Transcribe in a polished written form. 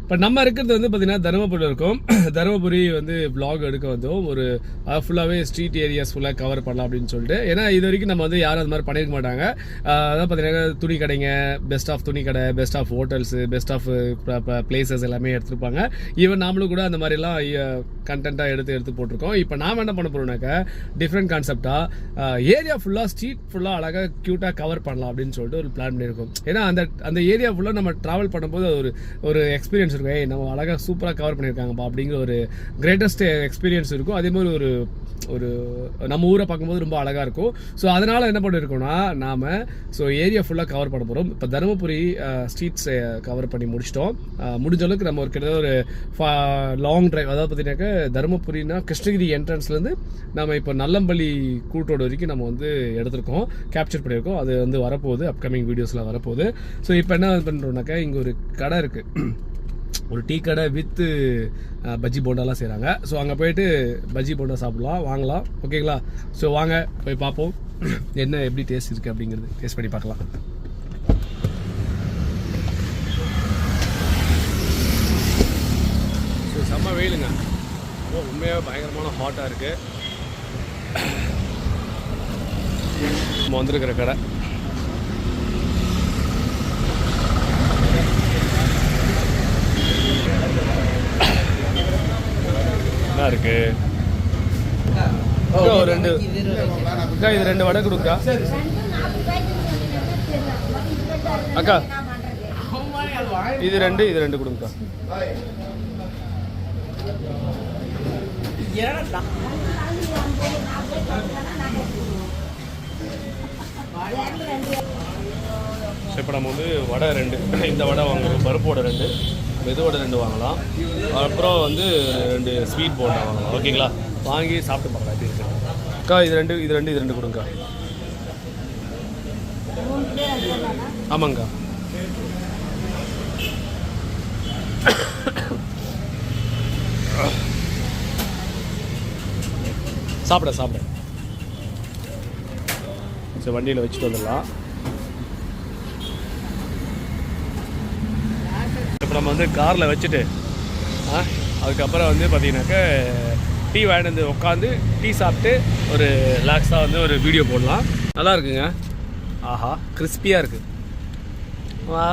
இப்போ நம்ம இருக்கிறது வந்து பார்த்தீங்கன்னா தருமபுரியில் இருக்கும். தருமபுரி வந்து vlog எடுக்க வந்தோம். ஒரு ஃபுல்லாகவே ஸ்ட்ரீட் ஏரியாஸ் ஃபுல்லாக கவர் பண்ணலாம் அப்படின்னு சொல்லிட்டு. ஏன்னா இது வரைக்கும் நம்ம வந்து யாரும் அது மாதிரி பண்ணியிருக்க மாட்டாங்க. அதான் பார்த்தீங்கன்னா துணி கடைங்க, பெஸ்ட் ஆஃப் துணி கடை, best of hotels, best of places எல்லாமே எடுத்துருப்பாங்க. ஈவன் நாமளும் கூட அந்த மாதிரிலாம் கண்டென்ட்டாக எடுத்து போட்டிருக்கோம். இப்போ நாம் என்ன பண்ண போகிறோம்னாக்கா டிஃப்ரெண்ட் கான்செப்டாக ஏரியா ஃபுல்லாக ஸ்ட்ரீட் ஃபுல்லாக அழகாக க்யூட்டாக கவர் பண்ணலாம் அப்படின்னு சொல்லிட்டு ஒரு பிளான் பண்ணியிருக்கோம். ஏன்னா அந்த ஏரியா ஃபுல்லாக நம்ம ட்ராவல் பண்ணும்போது ஒரு எக்ஸ்பீரியன்ஸ் இருக்கும். நம்ம அழகாக சூப்பராக கவர் பண்ணியிருக்காங்கப்பா அப்படிங்கிற ஒரு கிரேட்டஸ்ட் எக்ஸ்பீரியன்ஸ் இருக்கும். அதே மாதிரி ஒரு நம்ம ஊரை பார்க்கும்போது ரொம்ப அழகாக இருக்கும். ஸோ அதனால் என்ன பண்ணியிருக்கோம்னா நாம் ஏரியா ஃபுல்லாக கவர் பண்ண போகிறோம். இப்போ தருமபுரி ஸ்ட்ரீட்ஸை கவர் பண்ணி முடிச்சிட்டோம். முடிஞ்ச அளவுக்கு நம்ம கிட்டத்தட்ட ஒரு லாங் டிரைவ், அதாவது பார்த்தீங்கன்னாக்கா தருமபுரினா கிருஷ்ணகிரி என்ட்ரன்ஸ்லேருந்து நம்ம இப்போ நல்லம்பள்ளி கூட்டோடு வரைக்கும் நம்ம வந்து எடுத்திருக்கோம், கேப்சர் பண்ணியிருக்கோம். அது வந்து வரப்போகுது, அப்கமிங் வீடியோஸில் வரப்போகுது. ஸோ இப்போ என்ன பண்ணுறோம்னாக்கா இங்கே ஒரு கடை இருக்குது, ஒரு டீ கடை வித்து பஜ்ஜி போண்டாலாம் செய்கிறாங்க. ஸோ அங்கே போயிட்டு பஜ்ஜி போண்டா சாப்பிட்லாம், வாங்கலாம். ஓகேங்களா? ஸோ வாங்க போய் பார்ப்போம் என்ன எப்படி டேஸ்ட் இருக்குது அப்படிங்கிறது டேஸ்ட் பண்ணி பார்க்கலாம். ஸோ செம்ம வெயிலுங்க, உண்மையாக பயங்கரமான ஹாட்டாக இருக்குது. நம்ம வந்திருக்கிற கடை என்ன இருக்கு? ரெண்டு அக்கா, இது 2 வடை கொடுக்கா அக்கா. இது ரெண்டு கொடுங்கக்கா. இப்போ நம்ம வந்து வடை 2, இந்த வடை வாங்குறோம், பருப்போட 2, மெதுவோட 2 வாங்கலாம். அப்புறம் வந்து 2 ஸ்வீட் போண்டா வாங்கலாம். ஓகேங்களா? வாங்கி சாப்பிட்டு பார்க்கலாம் எப்படி இருக்கு. அக்கா இது ரெண்டு கொடுங்கக்கா. ஆமாங்கக்கா. சாப்பிட சரி, வண்டியில் வச்சுட்டு வந்துடலாம். இப்போ நம்ம வந்து காரில் வச்சுட்டு அதுக்கப்புறம் வந்து பார்த்தீங்கன்னாக்கா டீ வாங்கிட்டு வந்து உட்காந்து டீ சாப்பிட்டு ஒரு ரிலாக்ஸாக வந்து ஒரு வீடியோ போடலாம். நல்லா இருக்குங்க. ஆஹா, கிறிஸ்பியாக இருக்குது. வா.